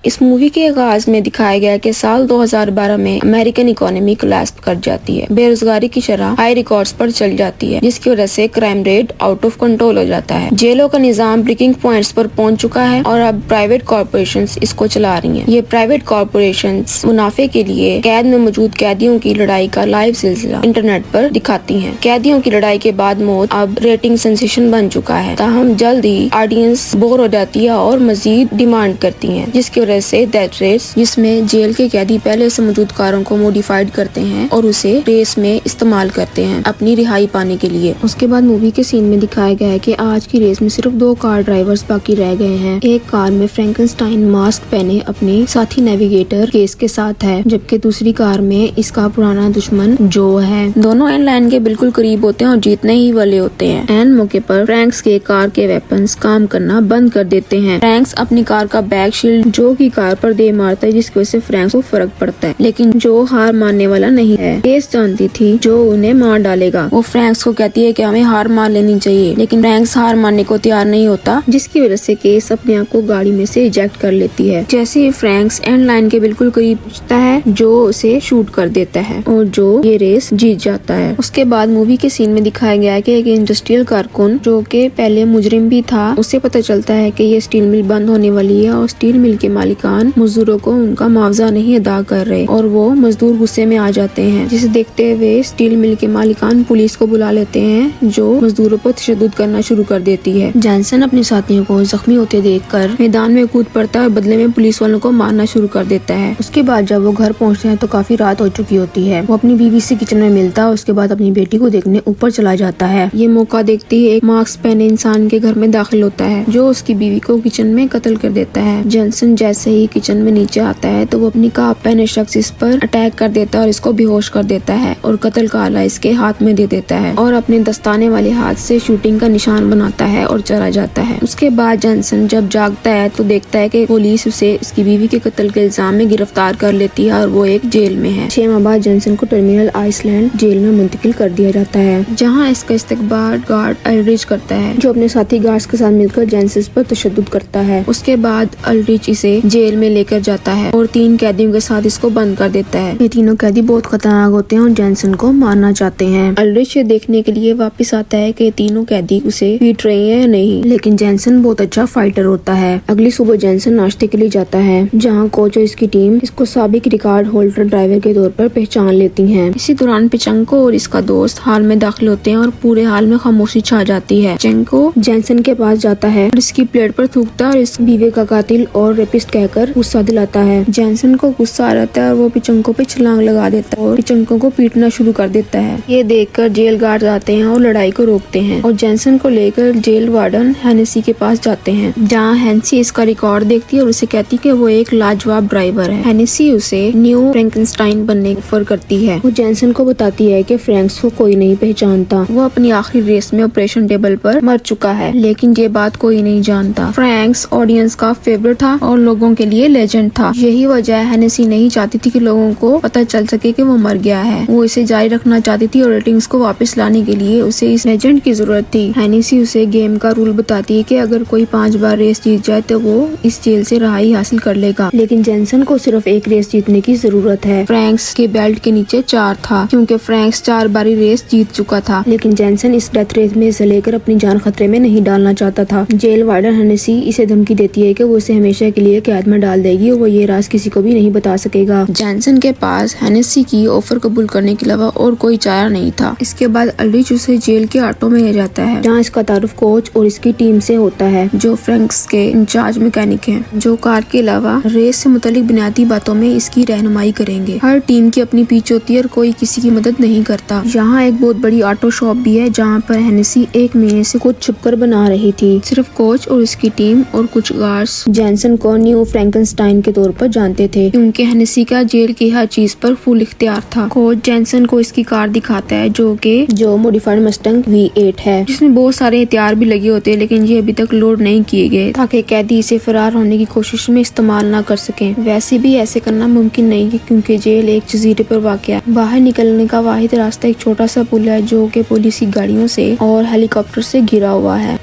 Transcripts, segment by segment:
इस मूवी के आगाज में दिखाया गया कि साल 2012 में अमेरिकन इकोनॉमी कोलैप्स कर जाती है, बेरोजगारी की शरह हाई रिकॉर्ड्स पर चल जाती है, जिसकी वजह से crime rate out of control हो जाता है। जेलों का निजाम ब्रेकिंग पॉइंट्स पर पहुंच चुका है और अब प्राइवेट कॉर्पोरेशंस इसको चला रही हैं। ये प्राइवेट कॉर्पोरेशंस मुनाफे के लिए कैद में मौजूद कैदियों की लड़ाई का लाइव सिलसिला इंटरनेट पर दिखाती हैं। कैदियों की लड़ाई के बाद मौत अब रेटिंग सेंसेशन बन चुका है, ताहम जल्द ही ऑडियंस बोर हो जाती है और मजीद डिमांड करती है, जिसकी वजह से डेथ रेस, जिसमें जेल के कैदी पहले से मौजूद कारों को मॉडिफाइड करते हैं और उसे रेस में इस्तेमाल करते हैं अपनी रिहाई पाने के लिए। उसके बाद मूवी के सीन में दिखाया गया है कि आज की रेस में सिर्फ 2 कार ड्राइवर्स बाकी रह गए हैं। एक कार में फ्रैंकेनस्टाइन मास्क पहने अपने साथी नेविगेटर केस के साथ है, जबकि दूसरी कार में इसका पुराना दुश्मन जो है। दोनों एंड लाइन के बिल्कुल करीब होते हैं और जीतने ही वाले होते हैं। एंड मौके पर फ्रैंक्स के कार के वेपन्स काम करना बंद कर देते हैं। फ्रैंक्स अपनी कार का बैक शील्ड जो की कार पर दे मारता है, जिसकी वजह से फ्रैंक्स को फर्क पड़ता है, लेकिन जो हार मानने वाला नहीं है। केस जानती थी जो उन्हें मार डालेगा। वो फ्रैंक्स को कहती है कि हमें हार मान लेनी चाहिए, लेकिन फ्रैंक्स हार मानने को तैयार नहीं होता, जिसकी वजह से केस अपने आप को गाड़ी में से इजेक्ट कर लेती है। जैसे ही फ्रैंक्स एंड लाइन के बिल्कुल करीब पहुंचता है, जो उसे शूट कर देता है और जो ये रेस जीत जाता है। उसके बाद मूवी के सीन में दिखाया गया है कि एक इंडस्ट्रियल कारकुन जो कि पहले मुजरिम भी था, उससे पता चलता है कि ये स्टील मिल बंद होने वाली है और स्टील मिल के मालिकान मजदूरों को उनका मुआवजा नहीं अदा कर रहे और वो मजदूर गुस्से में आ जाते हैं, जिसे देखते हुए स्टील मिल के मालिकान पुलिस को बुला लेते हैं, जो मजदूरों पर तशद्दुद करना शुरू कर देती है। जॉनसन अपने साथियों को जख्मी होते देखकर मैदान में कूद पड़ता है और बदले में पुलिस वालों को मारना शुरू कर देता है। उसके बाद जब वो घर पहुंचते हैं तो काफी रात हो चुकी होती है। वो अपनी बीवी से किचन में मिलता है और उसके बाद अपनी बेटी को देखने ऊपर चला जाता है। ये मौका देखते ही एक मास्क पहने इंसान के घर में दाखिल होता है, जो उसकी बीवी को किचन में कत्ल कर देता है। जॉनसन जैसे ही किचन में नीचे आता है तो वो अपनी काप पहने शख्स इस पर अटैक कर देता है और इसको बेहोश कर देता है और कत्ल का आला इसके हाथ में दे देता है और अपने दस्ताने वाले हाथ से शूटिंग का निशान बनाता है और चला जाता है। उसके बाद जॉनसन जब जागता है तो देखता है कि पुलिस उसे इसकी बीवी के कत्ल के इल्जाम में गिरफ्तार कर लेती है और वो एक जेल में है। 6 माह बाद जॉनसन को टर्मिनल आइसलैंड जेल में मुंतकिल कर दिया जाता है, जहाँ इसका इस्तकबाल गार्ड अल्ड्रिच करता है, जो अपने साथी गार्ड्स के साथ मिलकर जॉनसन पर तशद्दुद करता है। उसके बाद अल्ड्रिच इसे जेल में लेकर जाता है और 3 कैदियों के साथ इसको बंद कर देता है। ये तीनों कैदी बहुत खतरनाक होते हैं और जॉनसन को मारना चाहते हैं। अल्ड्रिच देखने के लिए वापस आता है कि तीनों कैदी उसे पीट रहे हैं या नहीं, लेकिन जॉनसन बहुत अच्छा फाइटर होता है। अगली सुबह जॉनसन नाश्ते के लिए जाता है, जहाँ कोच और इसकी टीम इसको साबिक रिकॉर्ड होल्डर ड्राइवर के तौर पर पहचान लेती है। इसी दौरान पिचंको और इसका दोस्त हाल में दाखिल होते हैं और पूरे हाल में खामोशी छा जाती है। पिचंको जॉनसन के पास जाता है और इसकी प्लेट पर थूकता है और इस बीवी का कातिल और रेपिस्ट कहकर गुस्सा दिलाता है। जॉनसन को गुस्सा आ जाता है और वो पिचंको पे छलांग लगा देता है और पिचंको को पीटना शुरू कर देता है। ये देखकर जेल गार्ड आते हैं और लड़ाई को रोकते हैं और जॉनसन को लेकर जेल वार्डन हेनेसी के पास जाते हैं, जहाँ हेनेसी इसका रिकॉर्ड देखती है और उसे कहती है कि वो एक लाजवाब ड्राइवर है। हेनेसी उसे न्यू फ्रैंकेनस्टाइन बनने की ऑफर करती है। वो जॉनसन को बताती है कि फ्रैंक्स को कोई नहीं पहचानता, वो अपनी आखिरी रेस में ऑपरेशन टेबल पर मर चुका है, लेकिन ये बात कोई नहीं जानता। फ्रैंक्स ऑडियंस का फेवरेट था और लोगों के लिए लेजेंड था। यही वजह हेनेसी नहीं चाहती थी कि लोगों को पता चल सके कि वो मर गया है। वो इसे जारी रखना चाहती थी और रेटिंग्स को वापस लाने के लिए उसे इस लेजेंड की जरूरत थी। हेनेसी उसे गेम का रूल बताती है कि अगर कोई 5 बार रेस जीत जाए तो वो इस जेल से रहाई हासिल कर लेगा, लेकिन जॉनसन को सिर्फ 1 रेस जीतने की जरूरत है। फ्रैंक्स के बेल्ट के नीचे 4 था, क्योंकि फ्रैंक्स 4 बारी रेस जीत चुका था, लेकिन जॉनसन इस डेथ रेस में हिस्सा लेकर अपनी जान खतरे में नहीं डालना चाहता था। जेल वार्डन हेनेसी इसे धमकी देती है कि वो इसे हमेशा के लिए कैद में डाल देगी और वो ये राज किसी को भी नहीं बता सकेगा। जॉनसन के पास हेनेसी की ऑफर कबूल करने के अलावा और कोई चारा नहीं था। इसके बाद अल्ड्रिच उसे जेल के ऑटो में ले जाता है, जहाँ इसका तारुफ कोच और इसकी टीम से होता है, जो फ्रैंक्स के इंचार्ज मैकेनिक हैं, जो कार के अलावा रेस से मुतालिक बुनियादी बातों में इसकी रहनुमाई करेंगे। हर टीम की अपनी पीच होती है और कोई किसी की मदद नहीं करता। यहाँ एक बहुत बड़ी ऑटो शॉप भी है, जहाँ पर हेनेसी 1 महीने से कुछ छुपकर बना रही थी। सिर्फ कोच और इसकी टीम और कुछ गार्ड्स जॉनसन को न्यू फ्रैंकेनस्टाइन के तौर पर जानते थे, क्योंकि हेनेसी का जेल की हर चीज पर फुल इख्तियार था। कोच जॉनसन को इसकी कार दिखाता है, जो मॉडिफाइड मस्टंग V8 है, जिसमें बहुत सारे हथियार भी लगे होते हैं, लेकिन ये अभी तक लोड नहीं किए गए ताकि कैदी इसे फरार होने की कोशिश में इस्तेमाल ना कर सकें। वैसे भी ऐसे करना मुमकिन नहीं है, क्योंकि जेल एक जजीरे पर वाक़या है। बाहर निकलने का वाहिद रास्ता एक छोटा सा पुल है, जो कि पुलिस की गाड़ियों से और हेलीकॉप्टर से घिरा हुआ है।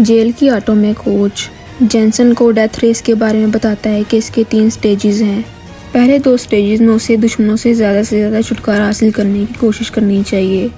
जेल की ऑटो में कोच जेनसन को डेथ रेस के बारे में बताता है कि इसके 3 स्टेजेस हैं। पहले 2 स्टेजेस में उसे दुश्मनों से ज़्यादा छुटकारा हासिल करने की कोशिश करनी चाहिए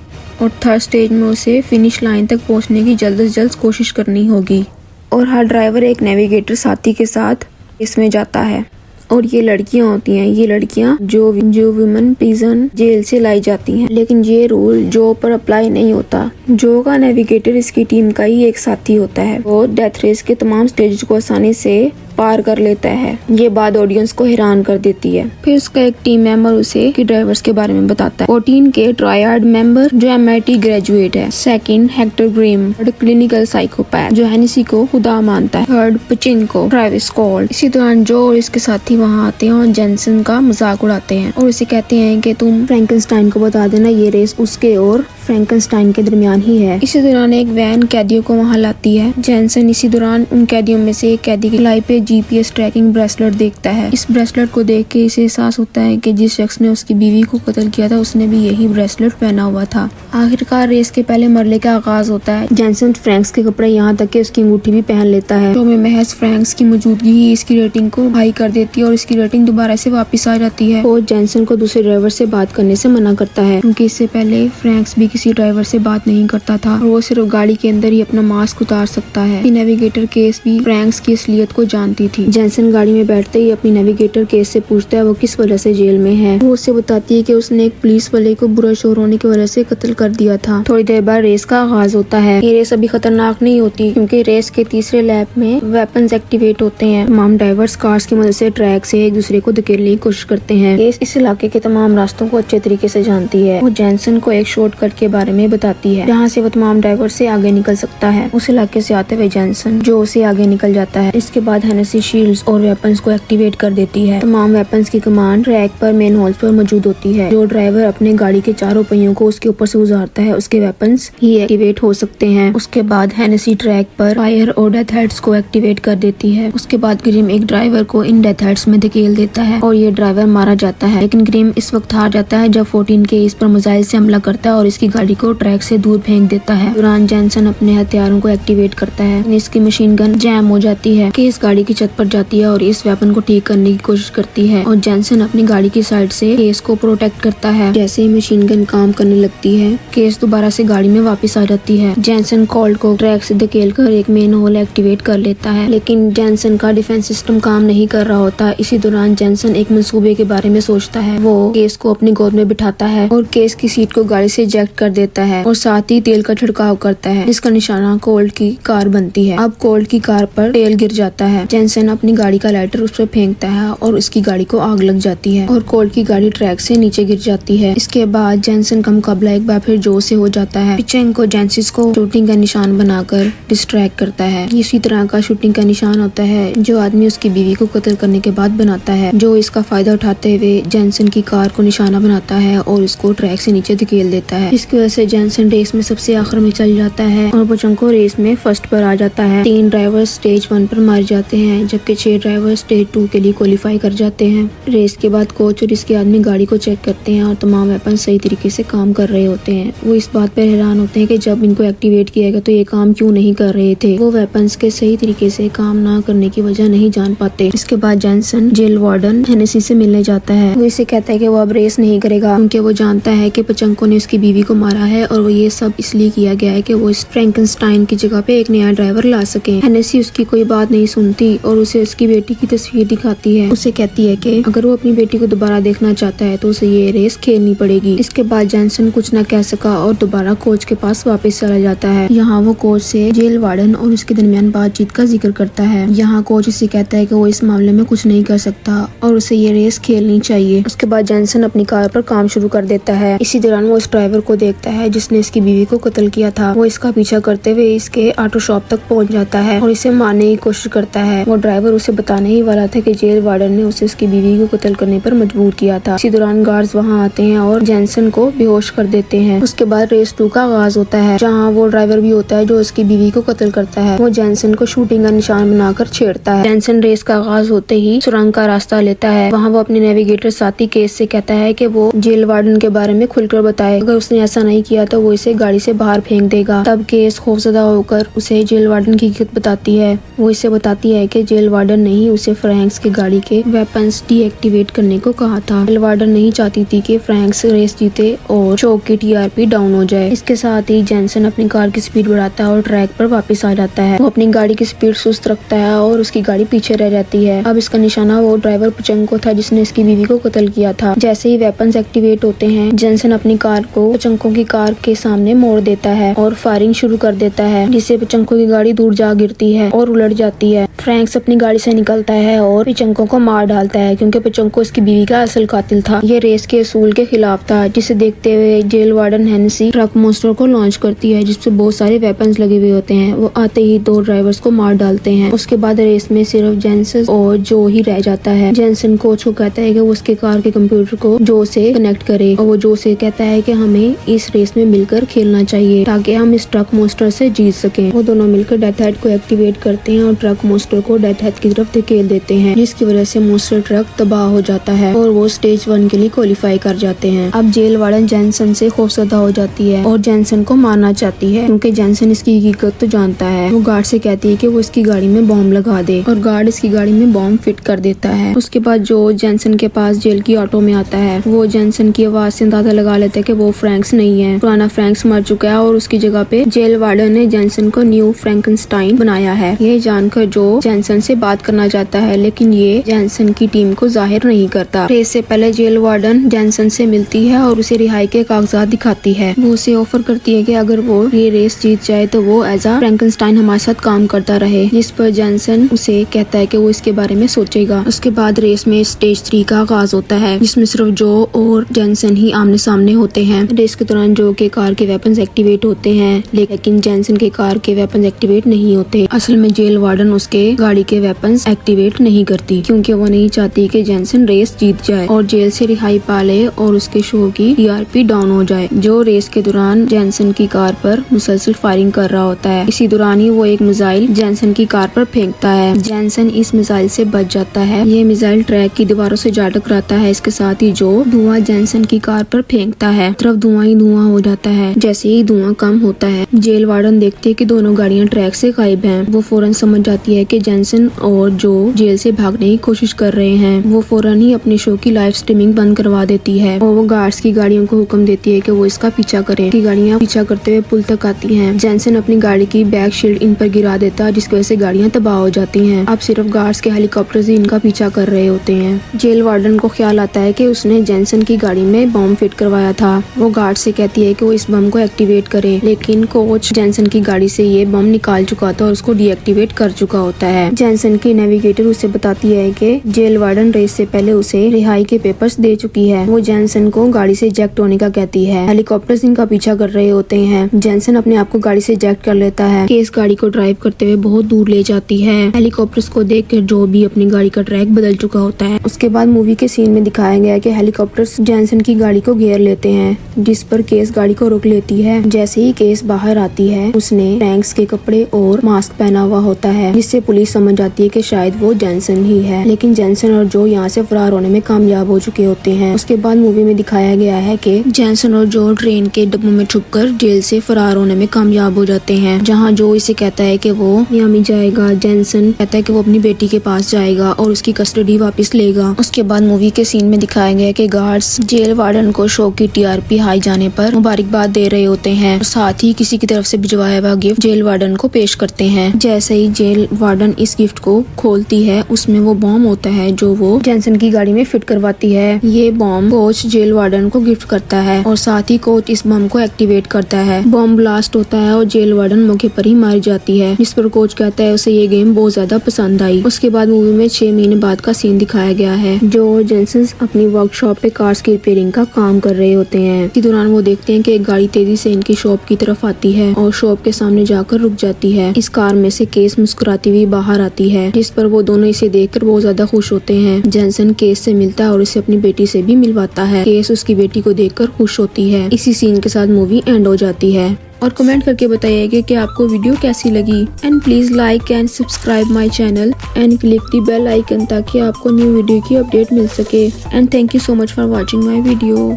और 3rd स्टेज में उसे फिनिश लाइन तक पहुंचने की जल्द से जल्द कोशिश करनी होगी। और हर ड्राइवर एक नेविगेटर साथी के साथ इसमें जाता है और ये लड़कियां होती हैं। ये लड़कियां जो वुमेन प्रिजन जेल से लाई जाती हैं, लेकिन ये रूल जो पर अप्लाई नहीं होता। जो का नेविगेटर इसकी टीम का ही एक साथी होता है। वो डेथ रेस के तमाम स्टेज को आसानी से पार कर लेता है। ये बात ऑडियंस को हैरान कर देती है। फिर उसका एक टीम मेंबर उसे की ड्राइवर्स के बारे में बताता है। 14 के ट्रायड मेंबर जो MIT ग्रेजुएट है। 2nd Hector Graeme clinical psychopath जो हेनेसी को खुदा मानता है। 3rd पचिंको Travis Scott. इसी दौरान जो और इसके साथी वहाँ आते हैं और जेनसन का मजाक उड़ाते हैं और उसे कहते हैं कि तुम फ्रैंकनस्टाइन को बता देना ये रेस उसके और फ्रैंकनस्टाइन के दरमियान ही है। इसी दौरान एक वैन कैदियों को वहाँ लाती है। जेनसन इसी दौरान उन कैदियों में से एक कैदी की लाई पे GPS ट्रैकिंग ब्रेसलेट देखता है। इस ब्रेसलेट को देख के इसे एहसास होता है कि जिस शख्स ने उसकी बीवी को कत्ल किया था उसने भी यही ब्रेसलेट पहना हुआ था। आखिरकार रेस के पहले मरले का आगाज होता है। जेनसन फ्रैंक्स के कपड़े यहाँ तक कि उसकी अंगूठी भी पहन लेता है। शो में महज फ्रैंक्स की मौजूदगी ही इसकी रेटिंग को हाई कर देती है और इसकी रेटिंग दोबारा से वापस आ जाती है। और जेनसन को दूसरे ड्राइवर से बात करने से मना करता है क्योंकि इससे पहले फ्रैंक्स भी किसी ड्राइवर से बात नहीं करता था और वो सिर्फ गाड़ी के अंदर ही अपना मास्क उतार सकता है। नेविगेटर केस भी फ्रैंक्स की असलियत को जानती थी। जेनसन गाड़ी में बैठते ही अपनी नेविगेटर केस से पूछता है वो किस वजह से जेल में है। वो उसे बताती है कि उसने एक पुलिस वाले को बुरा शोर होने की वजह से कत्ल कर दिया था। थोड़ी देर बाद रेस का आगाज होता है। ये रेस अभी खतरनाक नहीं होती क्योंकि रेस के तीसरे लैप में वेपन्स एक्टिवेट होते हैं। तमाम ड्राइवर्स कार्स की मदद से ट्रैक से एक दूसरे को धकेलने की कोशिश करते हैं। रेस इस इलाके के तमाम रास्तों को अच्छे तरीके से जानती है। वो जेनसन को एक शॉर्टकट के बारे में बताती है जहाँ से वो तमाम ड्राइवर से आगे निकल सकता है। उस इलाके से आते हुए जेनसन जो उसे आगे निकल जाता है। इसके बाद हेनेसी शील्ड्स और वेपन्स को एक्टिवेट कर देती है। तमाम वेपन्स की कमांड ट्रैक पर मेन हॉल्स पर मौजूद होती है। जो ड्राइवर अपने गाड़ी के चारों पहियों को उसके ऊपर से गुजारता है उसके वेपन्स ही एक्टिवेट हो सकते हैं। उसके बाद हेनेसी ट्रैक पर फायर और डेथ हेड्स को एक्टिवेट कर देती है। उसके बाद ग्रिम एक ड्राइवर को इन डेथ हेड्स में धकेल देता है और ये ड्राइवर मारा जाता है। लेकिन ग्रिम इस वक्त हार जाता है जब 14 के इस पर मिसाइल से हमला करता है और इसकी गाड़ी को ट्रैक से दूर फेंक देता है। दौरान जेनसन अपने हथियारों को एक्टिवेट करता है। इसकी मशीन गन जैम हो जाती है कि इस गाड़ी की छत पर जाती है और इस वेपन को ठीक करने की कोशिश करती है और जेनसन अपनी गाड़ी की साइड से केस को प्रोटेक्ट करता है। जैसे ही मशीन गन काम करने लगती है केस दोबारा से गाड़ी में वापस आ जाती है। जेनसन कोल्ट को ट्रैक से धकेल कर एक मेन होल एक्टिवेट कर लेता है लेकिन जेनसन का डिफेंस सिस्टम काम नहीं कर रहा होता। इसी दौरान जेनसन एक मंसूबे के बारे में सोचता है। वो केस को अपनी गोद में बिठाता है और केस की सीट को गाड़ी से इजेक्ट कर देता है और साथ ही तेल का छिड़काव करता है जिसका निशाना कोल्ट की कार बनती है। अब कोल्ट की कार पर तेल गिर जाता है। जेनसन अपनी गाड़ी का लाइटर उस पर फेंकता है और उसकी गाड़ी को आग लग जाती है और कोल्ट की गाड़ी ट्रैक से नीचे गिर जाती है। इसके बाद जेनसन का मुकाबला एक बार फिर जोर से हो जाता है। पिचेंको जेनसिस को शूटिंग का निशान बनाकर डिस्ट्रैक्ट करता है। इसी तरह का शूटिंग का निशान होता है जो आदमी उसकी बीवी को कत्ल करने के बाद बनाता है। जो इसका फायदा उठाते हुए जेनसन की कार को निशाना बनाता है और उसको ट्रैक से नीचे धकेल देता है। इसकी वजह से जेनसन रेस में सबसे आखिर में चल जाता है और पिचेंको रेस में फर्स्ट पर आ जाता है। 3 ड्राइवर स्टेज 1 पर मारे जाते हैं जबकि 6 ड्राइवर स्टेज 2 के लिए क्वालिफाई कर जाते हैं। रेस के बाद कोच और इसके आदमी गाड़ी को चेक करते हैं और तमाम वेपन सही तरीके से काम कर रहे होते हैं। वो इस बात पर हैरान होते हैं कि जब इनको एक्टिवेट किया गया तो ये काम क्यों नहीं कर रहे थे। वो वेपन्स के सही तरीके से काम ना करने की वजह नहीं जान पाते। इसके बाद जेनसन जेल वार्डन हेनेसी से मिलने जाता है। वो इसे कहता है कि वो अब रेस नहीं करेगा क्योंकि वो जानता है कि पिचेंको ने उसकी बीवी को मारा है और वो ये सब इसलिए किया गया है कि वो इस फ्रैंकनस्टाइन की जगह पे एक नया ड्राइवर ला सके। हेनेसी उसकी कोई बात नहीं सुनती और उसे उसकी बेटी की तस्वीर दिखाती है। उसे कहती है कि अगर वो अपनी बेटी को दोबारा देखना चाहता है तो उसे ये रेस खेलनी पड़ेगी। इसके बाद जेनसन कुछ न कह सका और दोबारा कोच के पास वापस चला जाता है। यहाँ वो कोच से जेल वार्डन और उसके दरमियान बातचीत का जिक्र करता है। यहाँ कोच उसे कहता है कि वो इस मामले में कुछ नहीं कर सकता और उसे ये रेस खेलनी चाहिए। उसके बाद जेनसन अपनी कार पर काम शुरू कर देता है। इसी दौरान वो उस ड्राइवर को देखता है जिसने इसकी बीवी को कत्ल किया था। वो इसका पीछा करते हुए इसके ऑटो शॉप तक पहुंच जाता है और इसे मारने की कोशिश करता है। वो ड्राइवर उसे बताने ही वाला था कि जेल वार्डन ने उसे उसकी बीवी को कत्ल करने पर मजबूर किया था। इसी दौरान गार्ड्स वहाँ आते हैं और जेनसन को बेहोश कर देते हैं। उसके बाद रेस 2 का आगाज होता है, जहाँ वो ड्राइवर भी होता है जो उसकी बीवी को कत्ल करता है। वो जेनसन को शूटिंग का निशान बनाकर छेड़ता है। जेनसन रेस का आगाज होते ही सुरंग का रास्ता लेता है। वहाँ वो अपने नेविगेटर साथी केस से कहता है कि वो जेल वार्डन के बारे में खुलकर बताए। अगर उसने ऐसा नहीं किया तो वो इसे गाड़ी से बाहर फेंक देगा। तब केस खौफजदा होकर उसे जेल वार्डन की हकीकत बताती है। वो इसे बताती है कि जेल वार्डन ने ही उसे फ्रैंक्स की गाड़ी के वेपन्स डीएक्टिवेट करने को कहा था। जेल वार्डन नहीं चाहती थी कि फ्रैंक्स रेस जीते और शो की टीआरपी डाउन हो जाए। इसके साथ ही जेनसन अपनी कार की स्पीड बढ़ाता है और ट्रैक पर वापस आ जाता है। वो अपनी गाड़ी की स्पीड सुस्त रखता है और उसकी गाड़ी पीछे रह जाती है। अब इसका निशाना वो ड्राइवर पचंको था जिसने इसकी बीवी को कत्ल किया था। जैसे ही वेपन्स एक्टिवेट होते हैं, जेनसन अपनी कार को पचंको की कार के सामने मोड़ देता है और फायरिंग शुरू कर देता है, जिससे पचंको की गाड़ी दूर जा गिरती है और उलट जाती है। फ्रैंक्स अपनी गाड़ी से निकलता है और पचंको को मार डालता है, क्योंकि पचंको इसकी बीवी का असल कातिल था। ये रेस के असूल के खिलाफ था, जिसे देखते हुए jail warden Hennessey truck monster को लॉन्च करती है, जिसपे बहुत सारे वेपन्स लगे हुए होते हैं। वो आते ही 2 ड्राइवर्स को मार डालते हैं। उसके बाद रेस में सिर्फ जेनसन और जो ही रह जाता है। जेनसन कोच को कहता है कि वो उसके कार के कंप्यूटर को जो से कनेक्ट करे, और वो जो से कहता है कि हमें इस रेस में मिलकर खेलना चाहिए ताकि हम इस ट्रक मॉन्स्टर से जीत सकें। वो दोनों मिलकर डेथ हेड को एक्टिवेट करते हैं और ट्रक मॉन्स्टर को डेथ हेड की तरफ धकेल देते हैं, जिसकी वजह से मॉन्स्टर ट्रक तबाह हो जाता है और वो स्टेज 1 के लिए क्वालिफाई कर जाते हैं। अब जेल वार्डन जेनसन से खौफजदा हो जाती है और जेनसन को मारना चाहती है, क्योंकि जेनसन इसकी हकीकत तो जानता है। वो गार्ड से कहती है कि वो इसकी गाड़ी में बॉम्ब लगा दे, और गार्ड इसकी गाड़ी में बॉम्ब फिट कर देता है। उसके बाद जो जेनसन के पास जेल की ऑटो में आता है, वो जेनसन की आवाज से अंदाजा लगा लेता है कि वो फ्रैंक्स नहीं है। पुराना फ्रैंक्स मर चुका है और उसकी जगह पे जेल वार्डन ने जेनसन को न्यू फ्रैंकनस्टाइन बनाया है। ये जानकर जो जेनसन से बात करना चाहता है, लेकिन ये जेनसन की टीम को जाहिर नहीं करता। रेस से पहले जेल वार्डन जेनसन से मिलती है और उसे रिहाई के कागजात दिखाती है। वो उसे ऑफर करती है कि अगर वो ये रेस जीत जाए तो वो एज अ फ्रैंकनस्टाइन हमारे साथ काम करता रहे, जिस पर जेनसन उसे कहता है कि वो इसके बारे में सोचेगा। उसके बाद रेस में स्टेज 3 का आगाज होता है, जिसमें सिर्फ जो और जेनसन ही आमने सामने होते हैं। रेस के दौरान जो के कार के वेपन्स एक्टिवेट होते हैं, लेकिन जेनसन के कार के वेपन्स एक्टिवेट नहीं होते। असल में जेल वार्डन उसके गाड़ी के वेपन्स एक्टिवेट नहीं करती, क्योंकि वो नहीं चाहती कि जेनसन रेस जीत जाए और जेल से रिहाई पा ले और उसके शो की टीआरपी डाउन हो जाए। जो रेस के दौरान जेनसन की कार पर मुसलसल फायरिंग कर रहा होता है। इसी दौरान ही वो एक मिसाइल जेनसन की कार पर फेंकता है। जेनसन इस मिसाइल से बच जाता है। ये मिसाइल ट्रैक की दीवारों से जा टकराता है। इसके साथ ही जो धुआं जेनसन की कार पर फेंकता है, तरफ धुआं ही धुआं हो जाता है। जैसे ही धुआं कम होता है, जेल वार्डन देखते है कि दोनों गाड़ियां ट्रैक से गायब हैं। वो फौरन समझ जाती है कि जेनसन और जो जेल से भागने की कोशिश कर रहे हैं। वो फौरन ही अपने शो की लाइव स्ट्रीमिंग बंद करवा देती है और वो गार्ड्स की गाड़ियों को हुक्म देती है कि वो इसका पीछा करें। की गाड़ियां पीछा करते हुए पुल तक आती हैं। जेनसन अपनी गाड़ी की बैक शील्ड इन पर गिरा देता है, जिसकी वजह से गाड़ियां तबाह हो जाती हैं। अब सिर्फ गार्ड्स के हेलीकॉप्टर ही इनका पीछा कर रहे होते हैं। जेल वार्डन को ख्याल आता है कि उसने जेनसन की गाड़ी में बॉम्ब फिट करवाया था। वो गार्ड से कहती है कि वो इस बम को एक्टिवेट करे, लेकिन कोच जेनसन की गाड़ी से ये बम निकाल चुका था और उसको डीएक्टिवेट कर चुका होता है। जेनसन की नेविगेटर उसे बताती है कि जेल वार्डन रेस से पहले उसे रिहाई के पेपर्स दे चुकी है। वो जेनसन को गाड़ी से इजेक्ट होने का कहती है। हेलीकॉप्टर्स इनका पीछा कर रहे होते हैं। जेनसन अपने आप को गाड़ी से इजेक्ट कर लेता है कि इस गाड़ी को ड्राइव करते हुए बहुत दूर ले जाती है। हेलीकॉप्टर्स को देखकर जो भी अपनी गाड़ी का ट्रैक बदल चुका होता है। उसके बाद मूवी के सीन में दिखाया गया कि हेलीकॉप्टर्स जेनसन की गाड़ी को घेर लेते हैं, जिस पर केस गाड़ी को रोक लेती है। जैसे ही केस बाहर आती है, उसने फ्रैंक्स के कपड़े और मास्क पहना हुआ होता है, जिससे पुलिस समझ जाती है कि शायद वो जेनसन ही है। लेकिन जेनसन और जो यहाँ से फरार होने में कामयाब हो चुके होते हैं। उसके बाद मूवी में दिखाया गया है कि जेनसन और जो ट्रेन के डब्बों में छुपकर जेल से फरार होने में कामयाब हो जाते हैं, जहाँ जो इसे कहता है कि वो मियामी जाएगा। जेनसन कहता है कि वो अपनी बेटी के पास जाएगा और उसकी कस्टडी वापस लेगा। उसके बाद मूवी के सीन में दिखाया गया कि गार्ड्स जेल वार्डन को शो की टीआरपी हाई जाने पर मुबारकबाद दे रहे होते हैं, साथ ही किसी की तरफ से भिजवाया हुआ गिफ्ट जेल वार्डन को पेश करते हैं। जैसे ही जेल वार्डन इस गिफ्ट को खोलती है, उसमें वो बॉम्ब होता है जो वो जेनसन की गाड़ी में फिट करवाती है। ये बॉम्ब कोच जेल वार्डन को गिफ्ट करता है और साथ ही कोच इस बम को एक्टिवेट करता है। बॉम्ब ब्लास्ट होता है और जेल वार्डन मौके पर ही मारी जाती है, जिस पर कोच कहता है उसे ये गेम बहुत ज्यादा पसंद आई। उसके बाद मूवी में 6 महीने बाद का सीन दिखाया गया है, जो जेनसन अपनी वर्कशॉप पे कार्स की रिपेयरिंग का काम कर रहे होते हैं। इसी दौरान वो देखते हैं कि एक गाड़ी तेजी से इनकी शॉप की तरफ आती है और शॉप के सामने जाकर रुक जाती है। इस कार में से केस मुस्कुराती हुई बाहर बाहर आती है, जिस पर वो दोनों इसे देखकर बहुत ज्यादा खुश होते हैं। जेनसन केस से मिलता है और इसे अपनी बेटी से भी मिलवाता है। केस उसकी बेटी को देखकर खुश होती है। इसी सीन के साथ मूवी एंड हो जाती है। और कमेंट करके बताइएगा कि आपको वीडियो कैसी लगी। And please like and subscribe my channel and click the bell icon ताकि आपको न्यू वीडियो की अपडेट मिल सके। And thank you so much for watching my video.